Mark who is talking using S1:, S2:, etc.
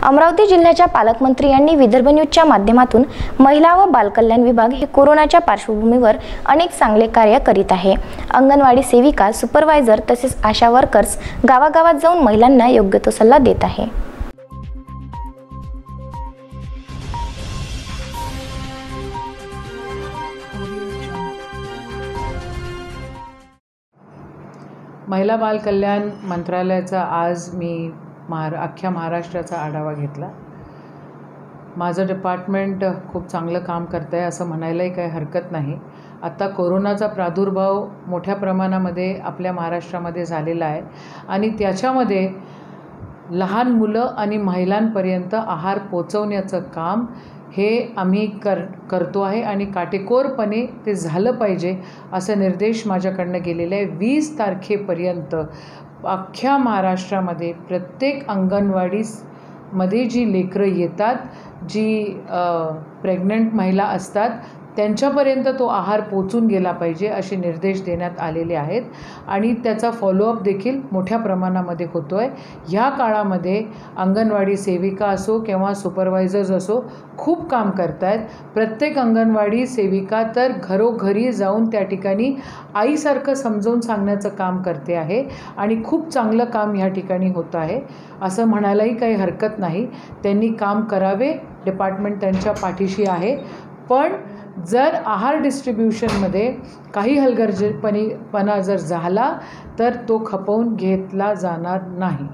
S1: अमरावती जिल्ह्याच्या पालकमंत्री यांनी विदर्भ न्यूजच्या माध्यमातून महिला व बालकल्याण विभाग हे कोरोनाच्या पार्श्वभूमीवर अनेक चांगले कार्य करीत आहे। अंगणवाडी सेविका, सुपरवायझर तसेच आशा वर्कर्स गावागावात जाऊन महिलांना योग्य तो सल्ला देत आहे।
S2: महिला बाल कल्याण मंत्रालयाचा आज मी अख्ख्या महाराष्ट्राचा आढावा घेतला। माझं डिपार्टमेंट खूप चांगलं काम करतं आहे असं म्हणायलाही काही हरकत नाही। आता कोरोनाचा प्रादुर्भाव मोठ्या प्रमाणामध्ये आपल्या महाराष्ट्रामध्ये झालेला आहे आणि त्याच्यामध्ये लहान मुलं आणि महिलांपर्यंत आहार पोचवण्याचं काम हे आम्ही करतो आहे आणि काटेकोरपणे ते झालं पाहिजे असे निर्देश माझ्याकडनं गेलेले आहे। 20 तारखेपर्यंत अख्ख्या महाराष्ट्रामध्ये प्रत्येक अंगणवाडीमध्ये जी लेकरं येतात, जी प्रेग्नंट महिला असतात, त्यांच्यापर्यंत तो आहार पोचून गेला पाहिजे असे निर्देश देण्यात आलेले आहेत आणि त्याचा फॉलोअप देखील मोठ्या प्रमाणामध्ये होतो आहे। ह्या काळामध्ये अंगणवाडी सेविका असो किंवा सुपरवायझर्स असो खूप काम करत आहेत। प्रत्येक अंगणवाडी सेविका तर घरोघरी जाऊन त्या ठिकाणी आईसारखं समजावून सांगण्याचं काम करते आहे आणि खूप चांगलं काम ह्या ठिकाणी होतं आहे असं म्हणायलाही काही हरकत नाही। त्यांनी काम करावे, डिपार्टमेंट त्यांच्या पाठीशी आहे। पण जर आहार डिस्ट्रीब्युशनमध्ये काही हलगर्जीपणा जर झाला तर तो खपवून घेतला जाणार नाही।